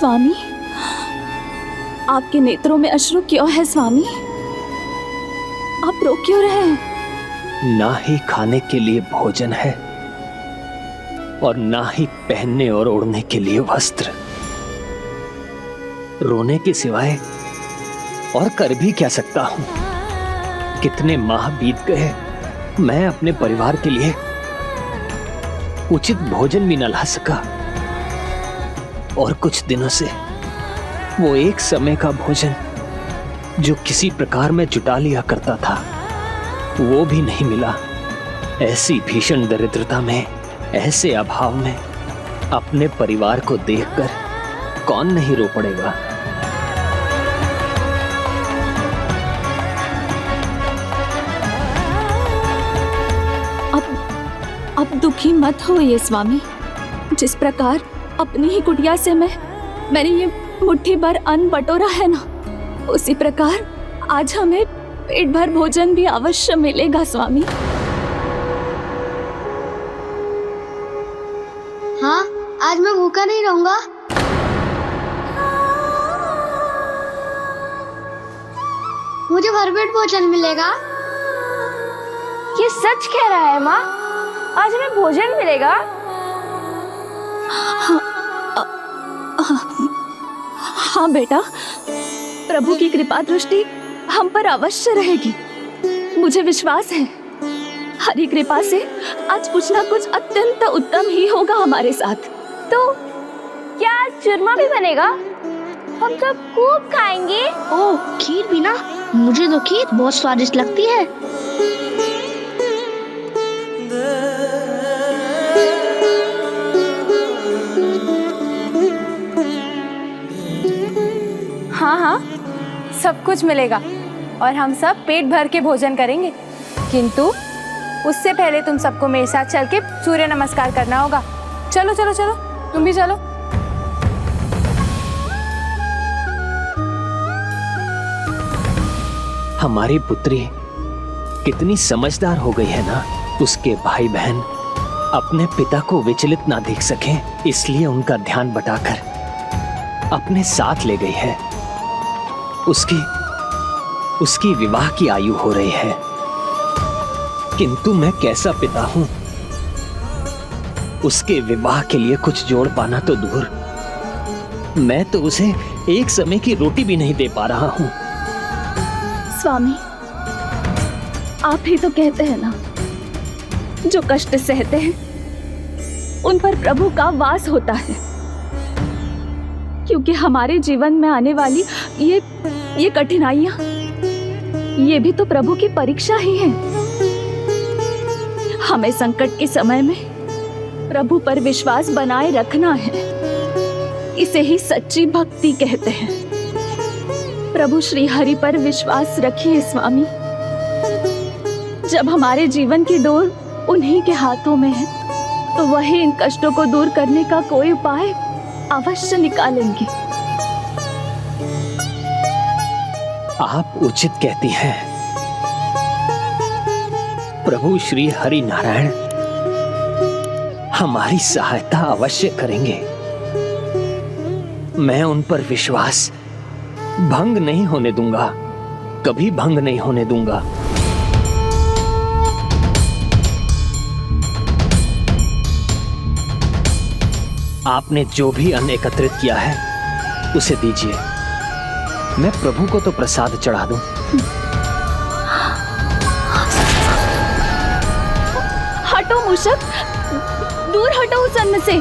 स्वामी, आपके नेत्रों में अश्रु क्यों है स्वामी? आप रो क्यों रहे हैं? ना ही खाने के लिए भोजन है और ना ही पहनने और ओढ़ने के लिए वस्त्र। रोने के सिवाय और कर भी क्या सकता हूं? कितने माह बीत गए, मैं अपने परिवार के लिए उचित भोजन भी न ला सका। और कुछ दिनों से वो एक समय का भोजन जो किसी प्रकार मैं जुटा लिया करता था, वो भी नहीं मिला। ऐसी भीषण दरिद्रता में, ऐसे अभाव में अपने परिवार को देखकर कौन नहीं रो पड़ेगा। अब दुखी मत होइए स्वामी। जिस प्रकार अपनी ही कुटिया से मैंने ये मुट्ठी भर अन्न बटोरा है ना, उसी प्रकार आज हमें पेट भर भोजन भी अवश्य मिलेगा स्वामी। हाँ, आज मैं भूखा नहीं रहूंगा। मुझे भरपेट भोजन मिलेगा। ये सच कह रहा है माँ? आज हमें भोजन मिलेगा? हाँ बेटा, प्रभु की कृपा दृष्टि हम पर अवश्य रहेगी। मुझे विश्वास है हरि कृपा से आज कुछ ना कुछ अत्यंत उत्तम ही होगा हमारे साथ। तो क्या आज चूरमा भी बनेगा? हम तो खूब खाएंगे। ओह, खीर भी ना? मुझे तो खीर बहुत स्वादिष्ट लगती है। हाँ हाँ, सब कुछ मिलेगा और हम सब पेट भर के भोजन करेंगे। किंतु उससे पहले तुम सबको मेरे साथ चल के सूर्य नमस्कार करना होगा। चलो चलो चलो, तुम भी चलो। हमारी पुत्री कितनी समझदार हो गई है ना। उसके भाई बहन अपने पिता को विचलित ना देख सकें, इसलिए उनका ध्यान बटाकर अपने साथ ले गई है। उसकी विवाह की आयु हो रही है। किंतु मैं कैसा पिता हूं, उसके विवाह के लिए कुछ जोड़ पाना तो दूर, मैं तो उसे एक समय की रोटी भी नहीं दे पा रहा हूं। स्वामी, आप ही तो कहते हैं ना, जो कष्ट सहते हैं उन पर प्रभु का वास होता है। क्योंकि हमारे जीवन में आने वाली ये कठिनाइयां, ये भी तो प्रभु की परीक्षा ही है। हमें संकट के समय में प्रभु पर विश्वास बनाए रखना है। इसे ही सच्ची भक्ति कहते हैं। प्रभु श्री हरि पर विश्वास रखिए स्वामी। जब हमारे जीवन की डोर उन्हीं के हाथों में है, तो वही इन कष्टों को दूर करने का कोई उपाय अवश्य निकालेंगे। आप उचित कहती हैं। प्रभु श्री हरि नारायण हमारी सहायता अवश्य करेंगे। मैं उन पर विश्वास भंग नहीं होने दूंगा, कभी भंग नहीं होने दूंगा। आपने जो भी अन्न एकत्रित किया है उसे दीजिए। मैं प्रभु को तो प्रसाद चढ़ा दूं। हटो मूषक, दूर हटो उस अन्न से।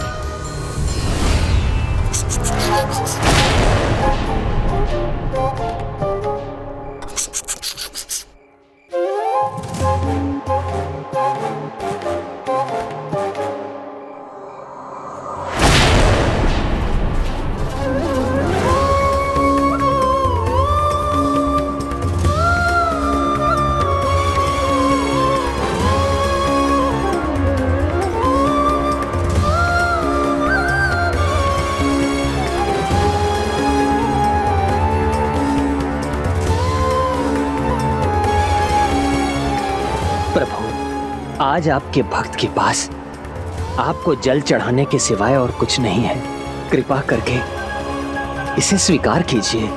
आज आपके भक्त के पास आपको जल चढ़ाने के सिवाय और कुछ नहीं है। कृपा करके इसे स्वीकार कीजिए।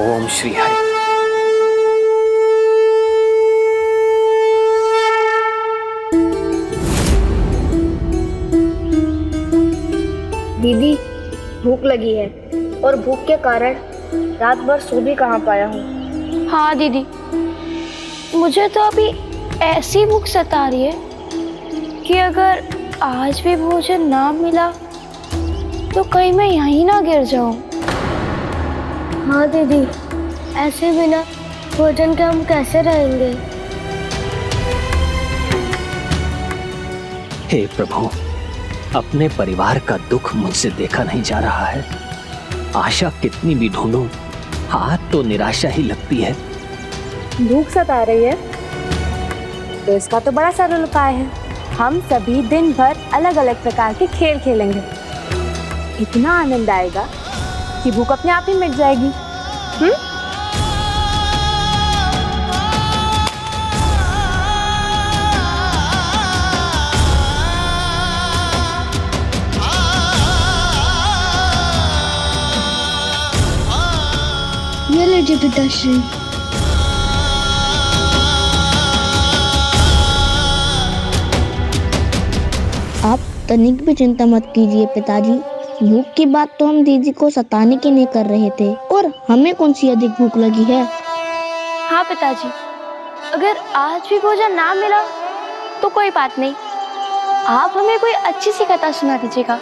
ओम श्री हरि। दीदी, भूख लगी है और भूख के कारण रात भर सो भी कहाँ पाया हूँ। हाँ दीदी, मुझे तो अभी ऐसी भूख सता रही है कि अगर आज भी भोजन ना मिला तो कहीं मैं यहीं ना गिर जाऊं। हाँ दीदी, ऐसे बिना भोजन के हम कैसे रहेंगे। हे प्रभु, अपने परिवार का दुख मुझसे देखा नहीं जा रहा है। आशा कितनी भी ढूंढूं, हाथ तो निराशा ही लगती है। भूख सता रही है तो इसका तो बड़ा सरल उपाय है। हम सभी दिन भर अलग अलग प्रकार के खेल खेलेंगे। इतना आनंद आएगा कि भूख अपने आप ही मिट जाएगी। ये लीजिए पिताश्री। आप तनिक भी चिंता मत कीजिए पिताजी। भूख की बात तो हम दीदी को सताने के लिए कर रहे थे, और हमें कौन सी अधिक भूख लगी है। हाँ पिताजी, अगर आज भी भोजन ना मिला तो कोई बात नहीं, आप हमें कोई अच्छी सी कथा सुना दीजिएगा,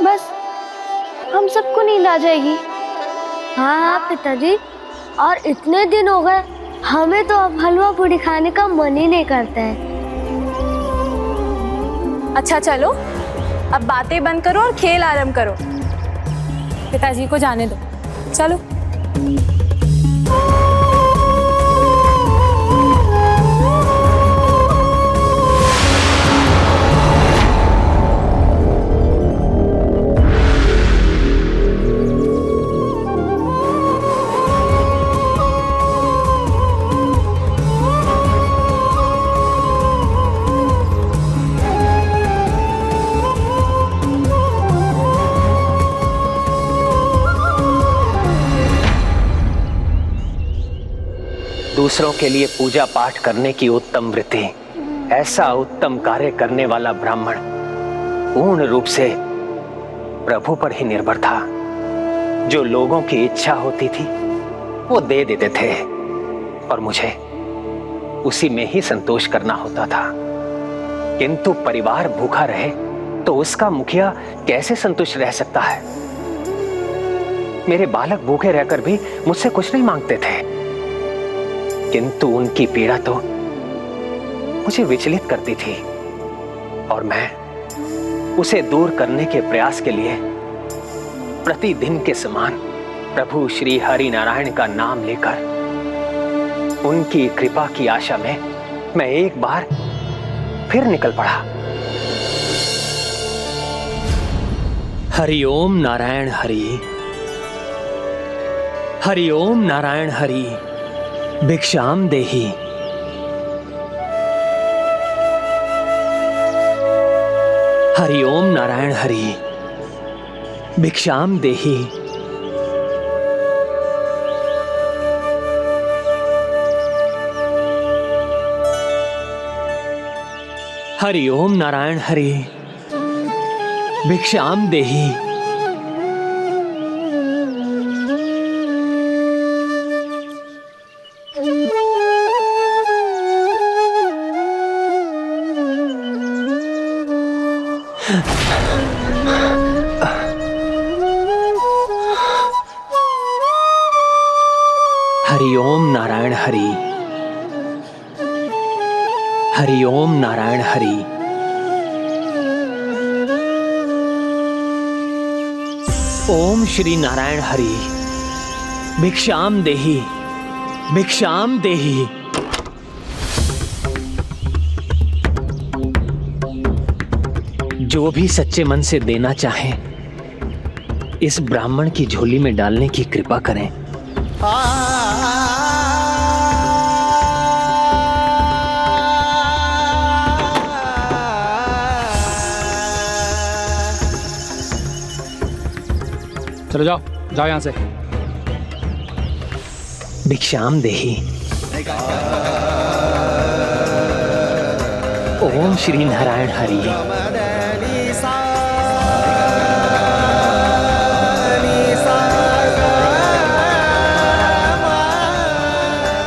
बस हम सबको नींद आ जाएगी। हाँ पिताजी, और इतने दिन हो गए हमें तो अब हलवा पूड़ी खाने का मन ही नहीं करता है। अच्छा चलो, अब बातें बंद करो और खेल आरंभ करो। पिताजी को जाने दो, चलो। दूसरों के लिए पूजा पाठ करने की उत्तम वृत्ति, ऐसा उत्तम कार्य करने वाला ब्राह्मण पूर्ण रूप से प्रभु पर ही निर्भर था। जो लोगों की इच्छा होती थी वो दे देते थे और मुझे उसी में ही संतोष करना होता था। किंतु परिवार भूखा रहे तो उसका मुखिया कैसे संतुष्ट रह सकता है। मेरे बालक भूखे रहकर भी मुझसे कुछ नहीं मांगते थे, किंतु उनकी पीड़ा तो मुझे विचलित करती थी और मैं उसे दूर करने के प्रयास के लिए प्रतिदिन के समान प्रभु श्री हरि नारायण का नाम लेकर उनकी कृपा की आशा में मैं एक बार फिर निकल पड़ा। हरि ओम नारायण हरि, हरि ओम नारायण हरि, भिक्षाम देहि। हरि ओम नारायण हरि, भिक्षाम देहि। हरि ओम नारायण हरि, भिक्षाम देहि। हरि ओम नारायण हरि, हरि ओम नारायण हरि। ओम श्री नारायण हरि, भिक्षाम देहि, भिक्षाम देहि। जो भी सच्चे मन से देना चाहे इस ब्राह्मण की झोली में डालने की कृपा करें। चलो जाओ जाओ यहाँ से। भिक्षाम देहि। ओम श्री नारायण हरि।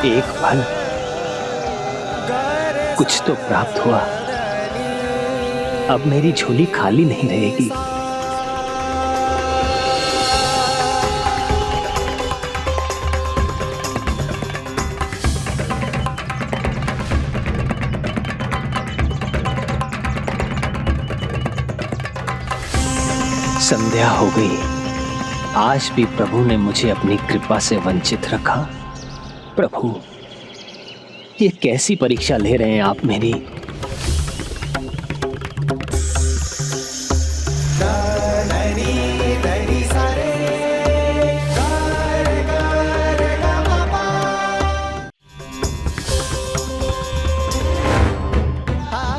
एक फल, कुछ तो प्राप्त हुआ। अब मेरी झोली खाली नहीं रहेगी। संध्या हो गई। आज भी प्रभु ने मुझे अपनी कृपा से वंचित रखा। प्रभु, ये कैसी परीक्षा ले रहे हैं आप मेरी?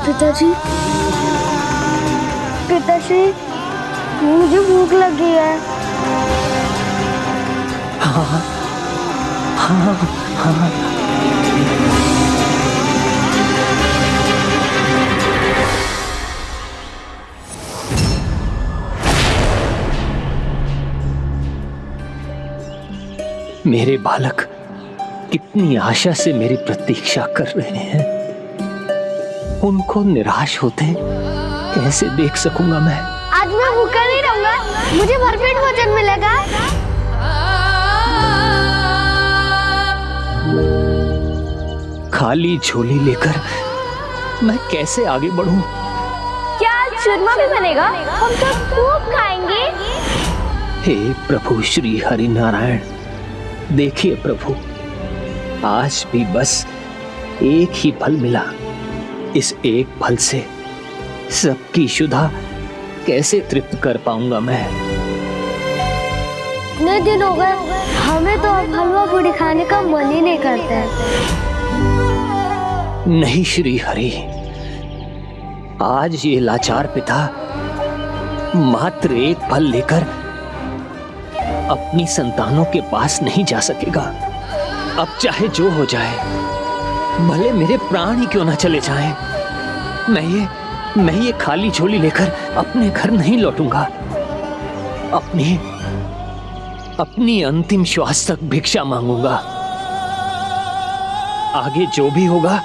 पिताजी, पिताश्री, मुझे भूख लगी है। हाँ हाँ हाँ। मेरे बालक कितनी आशा से मेरी प्रतीक्षा कर रहे हैं। उनको निराश होते कैसे देख सकूंगा मैं? आज मैं भूखा नहीं रहूंगा, मुझे भरपेट भोजन मिलेगा। खाली झोली लेकर मैं कैसे आगे बढ़ूं? क्या चूरमा भी बनेगा? हम तो खूब खाएंगे। हे प्रभु श्री हरि नारायण, देखिए प्रभु, आज भी बस एक ही फल मिला। इस एक फल से सबकी शुद्धा कैसे तृप्त कर पाऊंगा मैं? इतने दिन हो गए, हमें तो अब हलवा पूरी खाने का मन ही नहीं करता है। नहीं श्री हरि, आज ये लाचार पिता मात्र एक फल लेकर अपनी संतानों के पास नहीं जा सकेगा। अब चाहे जो हो जाए, भले मेरे प्राण ही क्यों ना चले जाएं, मैं ये खाली झोली लेकर अपने घर नहीं लौटूंगा। अपनी अंतिम श्वास तक भिक्षा मांगूंगा। आगे जो भी होगा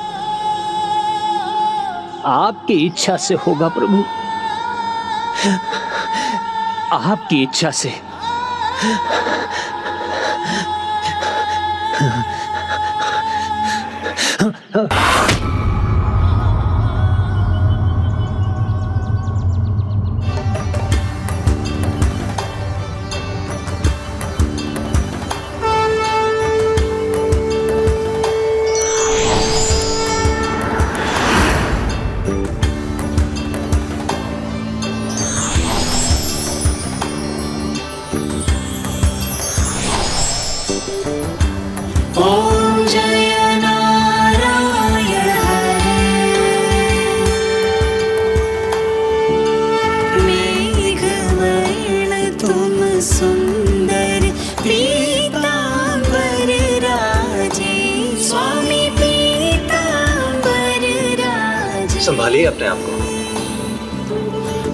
आपकी इच्छा से होगा प्रभु, आपकी इच्छा से। संभालिए अपने आप को।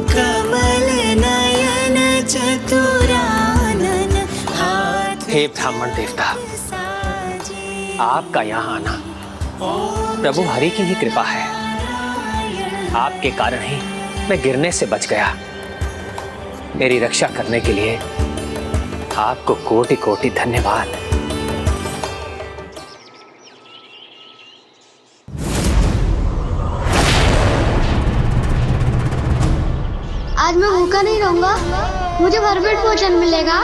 कमल नयन चतुरानन हाथ। हे ब्राह्मण देवता, आपका यहाँ आना प्रभु हरि की ही कृपा है। आपके कारण ही मैं गिरने से बच गया। मेरी रक्षा करने के लिए आपको कोटि कोटि धन्यवाद। आज मैं भूखा नहीं रहूंगा, मुझे भरपेट भोजन मिलेगा।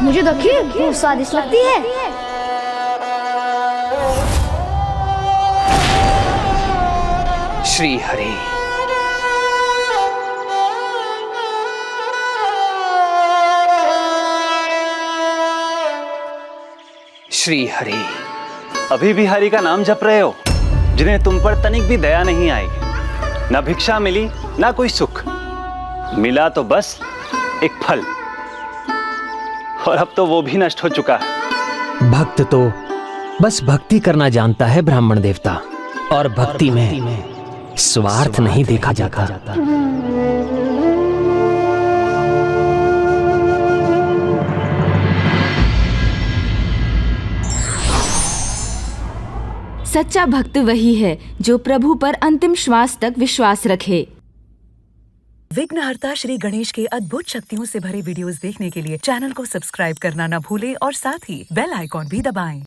मुझे तो खीर बहुत स्वादिष्ट लगती है। श्री हरि श्री हरि। अभी भी हरि का नाम जप रहे हो, जिन्हें तुम पर तनिक भी दया नहीं आएगी। ना भिक्षा मिली, ना कोई सुख मिला, तो बस एक फल, और अब तो वो भी नष्ट हो चुका है। भक्त तो बस भक्ति करना जानता है ब्राह्मण देवता, और भक्ति में स्वार्थ नहीं देखा जाता। सच्चा भक्त वही है जो प्रभु पर अंतिम श्वास तक विश्वास रखे। विघ्नहर्ता श्री गणेश के अद्भुत शक्तियों से भरे वीडियोस देखने के लिए चैनल को सब्सक्राइब करना न भूलें और साथ ही बेल आइकॉन भी दबाएं।